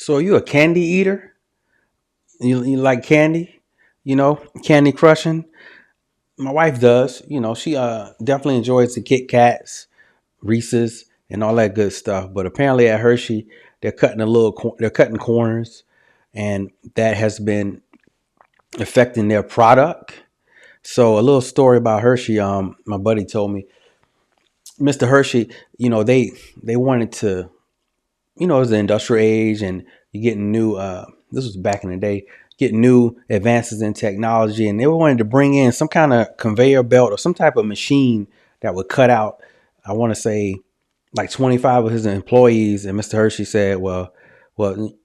So are you a candy eater? You like candy? Candy crushing? My wife does. She definitely enjoys the Kit Kats, Reese's, and all that good stuff. But apparently at Hershey, they're cutting corners, and that has been affecting their product. So a little story about Hershey. My buddy told me, Mr. Hershey, they wanted to, it was the industrial age, and you're getting new. This was back in the day, getting new advances in technology, and they wanted to bring in some kind of conveyor belt or some type of machine that would cut out, I want to say, like 25 of his employees. And Mr. Hershey said, well, don't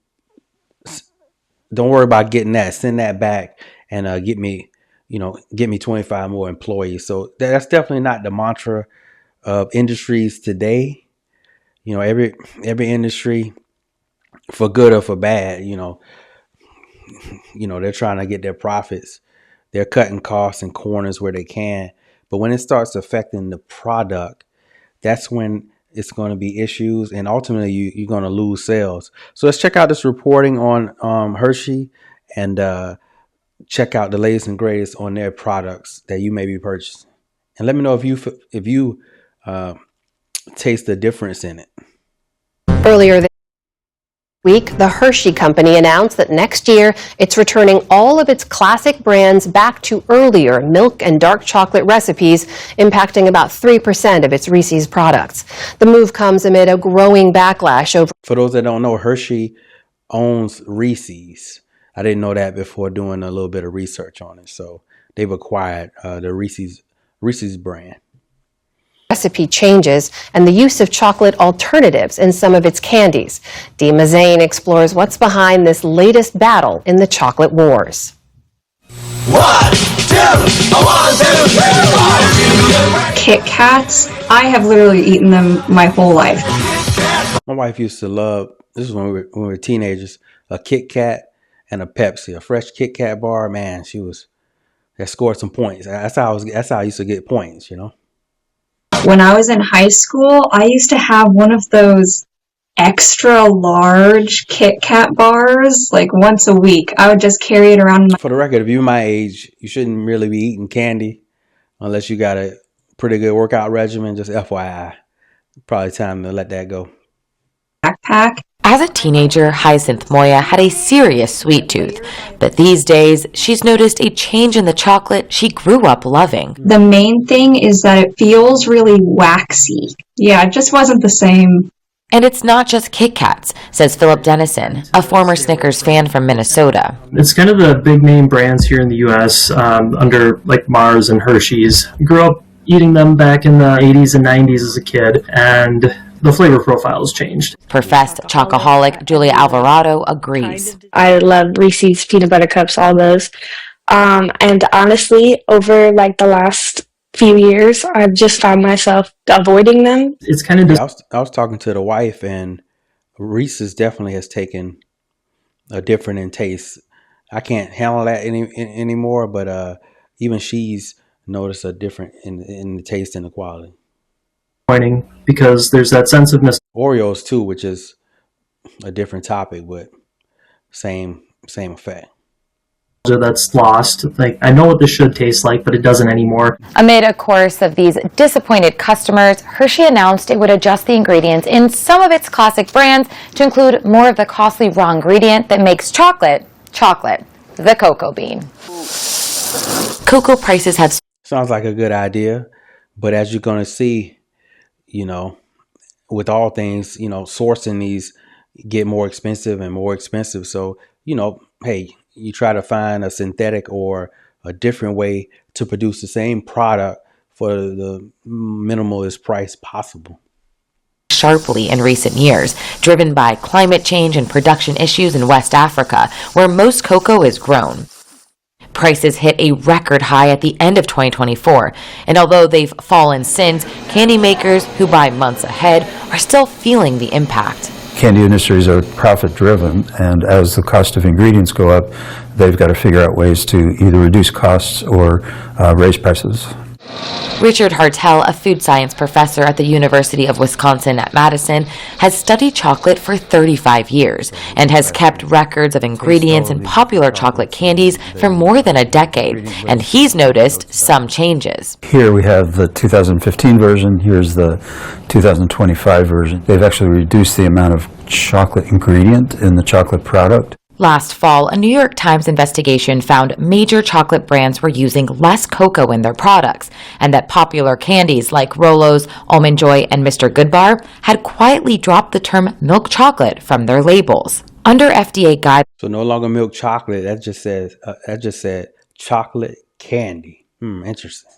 worry about getting that. Send that back and get me 25 more employees. So that's definitely not the mantra of industries today. Every industry, for good or for bad, they're trying to get their profits. They're cutting costs and corners where they can. But when it starts affecting the product, that's when it's going to be issues, and ultimately you're going to lose sales. So let's check out this reporting on Hershey, and check out the latest and greatest on their products that you may be purchasing. And let me know if you taste the difference in it. Earlier this week, the Hershey Company announced that next year it's returning all of its classic brands back to earlier milk and dark chocolate recipes, impacting about 3% of its Reese's products. The move comes amid a growing backlash over... For those that don't know, Hershey owns Reese's. I didn't know that before doing a little bit of research on it. So they've acquired the Reese's brand. Recipe changes and the use of chocolate alternatives in some of its candies. Dee Mazane explores what's behind this latest battle in the chocolate wars. 1, 2, 1, 2, 3, 4. Kit Kats, I have literally eaten them my whole life. My wife used to love, this is when we were teenagers, a Kit Kat and a Pepsi, a fresh Kit Kat bar. Man, that scored some points. That's how I used to get points, When I was in high school, I used to have one of those extra large Kit Kat bars, like once a week. I would just carry it around. For the record, if you're my age, you shouldn't really be eating candy unless you got a pretty good workout regimen. Just FYI, probably time to let that go. Backpack. As a teenager, Hyacinth Moya had a serious sweet tooth, but these days she's noticed a change in the chocolate she grew up loving. The main thing is that it feels really waxy. Yeah, it just wasn't the same. And it's not just Kit Kats, says Philip Dennison, a former Snickers fan from Minnesota. It's kind of the big name brands here in the U.S. Under like Mars and Hershey's. I grew up eating them back in the 80s and 90s as a kid, and the flavor profile has changed. Professed chocoholic Julia Alvarado agrees. I love Reese's peanut butter cups, all those. And honestly, over like the last few years, I've just found myself avoiding them. It's kind of I was talking to the wife, and Reese's definitely has taken a different in taste. I can't handle that anymore, but even she's noticed a different in the taste and the quality. Because there's that sense of Oreos too, which is a different topic, but same effect. That's lost. Like, I know what this should taste like, but it doesn't anymore. Amid a chorus of these disappointed customers, Hershey announced it would adjust the ingredients in some of its classic brands to include more of the costly raw ingredient that makes chocolate, the cocoa bean. Cocoa prices have... Sounds like a good idea, but as you're going to see, with all things, sourcing these get more expensive and more expensive. So, hey, you try to find a synthetic or a different way to produce the same product for the minimalist price possible. Sharply in recent years, driven by climate change and production issues in West Africa, where most cocoa is grown. Prices hit a record high at the end of 2024, and although they've fallen since, candy makers who buy months ahead are still feeling the impact. Candy industries are profit-driven, and as the cost of ingredients go up, they've got to figure out ways to either reduce costs or raise prices. Richard Hartel, a food science professor at the University of Wisconsin at Madison, has studied chocolate for 35 years and has kept records of ingredients in popular chocolate candies for more than a decade, and he's noticed some changes. Here we have the 2015 version, here's the 2025 version. They've actually reduced the amount of chocolate ingredient in the chocolate product. Last fall, a New York Times investigation found major chocolate brands were using less cocoa in their products, and that popular candies like Rolos, Almond Joy, and Mr. Goodbar had quietly dropped the term milk chocolate from their labels. Under FDA guidelines, So no longer milk chocolate. That just said chocolate candy. Interesting.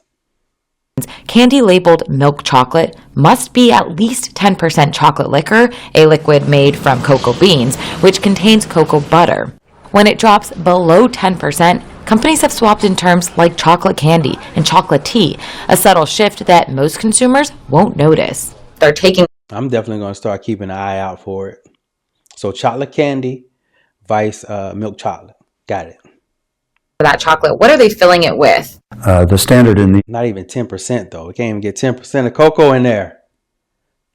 candy labeled milk chocolate must be at least 10% chocolate liquor, a liquid made from cocoa beans, which contains cocoa butter. When it drops below 10%, companies have swapped in terms like chocolate candy and chocolate tea, a subtle shift that most consumers won't notice. They're taking I'm definitely going to start keeping an eye out for it. So chocolate candy, vice milk chocolate. Got it. that chocolate. What are they filling it with? The standard in the Not even 10% though. We can't even get 10% of cocoa in there.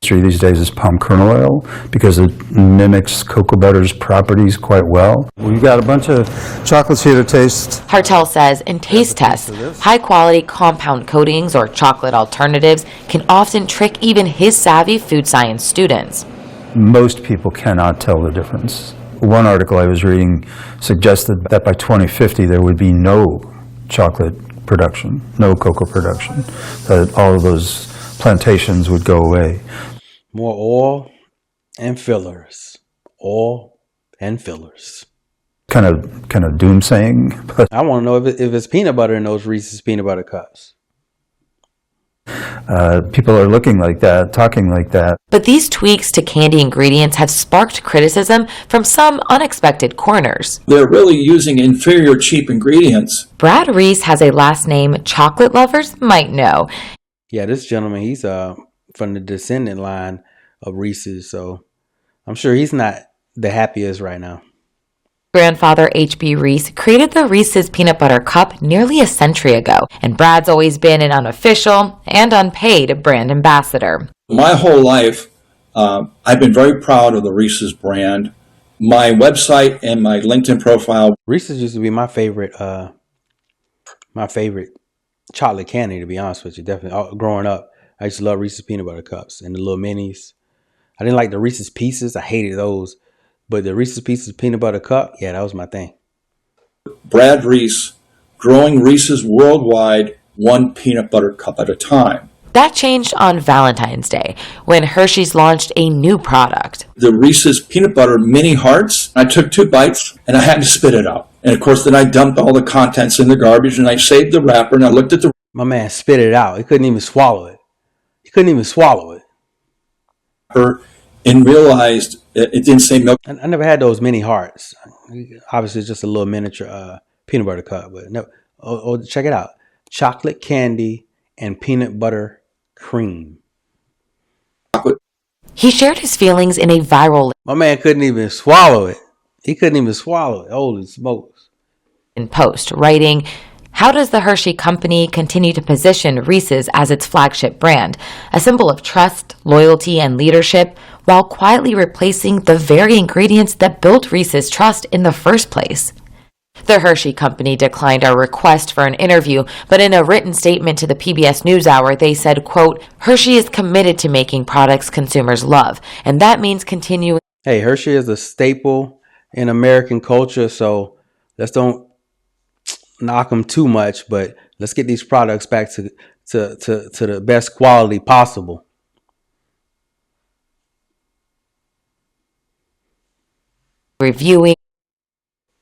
industry these days is palm kernel oil because it mimics cocoa butter's properties quite well. We've got a bunch of chocolates here to taste. Hartel says in taste tests, high-quality compound coatings or chocolate alternatives can often trick even his savvy food science students. Most people cannot tell the difference. One article I was reading suggested that by 2050 there would be no chocolate production, no cocoa production, that all of those plantations would go away. More oil and fillers. Oil and fillers. Kind of doomsaying, but I want to know if it's peanut butter in those Reese's peanut butter cups. people are looking like that, talking like that. But these tweaks to candy ingredients have sparked criticism from some unexpected corners. They're really using inferior, cheap ingredients. Brad Reese has a last name chocolate lovers might know. Yeah, this gentleman, he's from the descendant line of Reese's, so I'm sure he's not the happiest right now. Grandfather H.B. Reese created the Reese's Peanut Butter Cup nearly a century ago, and Brad's always been an unofficial and unpaid brand ambassador. My whole life, I've been very proud of the Reese's brand. My website and my LinkedIn profile. Reese's used to be my favorite chocolate candy, to be honest with you. Definitely, growing up, I used to love Reese's Peanut Butter Cups and the little minis. I didn't like the Reese's Pieces. I hated those. But the Reese's Pieces Peanut Butter Cup, yeah, that was my thing. Brad Reese, growing Reese's worldwide, one peanut butter cup at a time. That changed on Valentine's Day, when Hershey's launched a new product. The Reese's Peanut Butter Mini Hearts. I took 2 bites, and I had to spit it out. And of course, then I dumped all the contents in the garbage, and I saved the wrapper, and I looked at the... My man spit it out. He couldn't even swallow it. And realized it didn't say milk. I never had those mini hearts. Obviously, it's just a little miniature peanut butter cup. But no, check it out: chocolate candy and peanut butter cream. He shared his feelings in a viral My man couldn't even swallow it. He couldn't even swallow it. Holy smokes! post, writing, "How does the Hershey Company continue to position Reese's as its flagship brand, a symbol of trust, loyalty, and leadership, while quietly replacing the very ingredients that built Reese's trust in the first place?" The Hershey Company declined our request for an interview, but in a written statement to the PBS NewsHour, they said, quote, "Hershey is committed to making products consumers love, and that means continuing." Hey, Hershey is a staple in American culture, so let's don't knock them too much, but let's get these products back to the best quality possible. Reviewing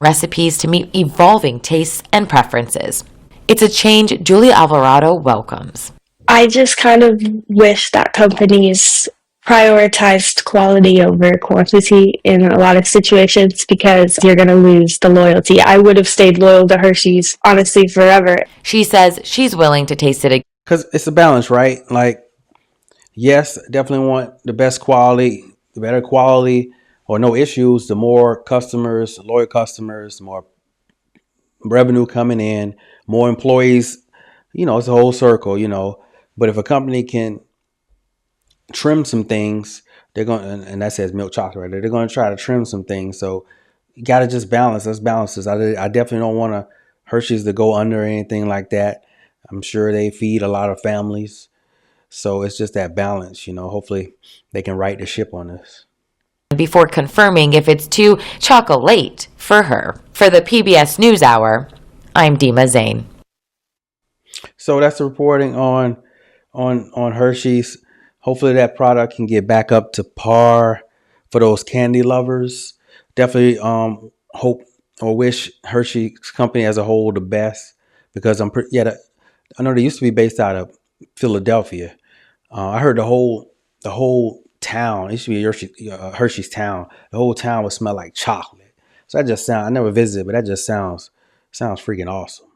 recipes to meet evolving tastes and preferences. It's a change Julia Alvarado welcomes. I just kind of wish that companies prioritized quality over quantity in a lot of situations because you're going to lose the loyalty. I would have stayed loyal to Hershey's, honestly, forever. She says she's willing to taste it again. Because it's a balance, right? Like, yes, definitely want the best quality, the better quality, or no issues. The more customers, loyal customers, the more revenue coming in, more employees it's a whole circle. But if a company can trim some things, they're going, and that says milk chocolate right there. They're going to try to trim some things. So you got to just balance. Let's balance this. I definitely don't want Hershey's to go under or anything like that. I'm sure they feed a lot of families. So it's just that balance. Hopefully they can right the ship on this. Before confirming if it's too chocolate for her. For the PBS NewsHour, I'm Dima Zain. So that's the reporting on Hershey's. Hopefully that product can get back up to par for those candy lovers. Definitely hope or wish Hershey's company as a whole the best, because I know they used to be based out of Philadelphia. I heard the whole town, it used to be Hershey's town. The whole town would smell like chocolate. So I never visited, but that just sounds freaking awesome.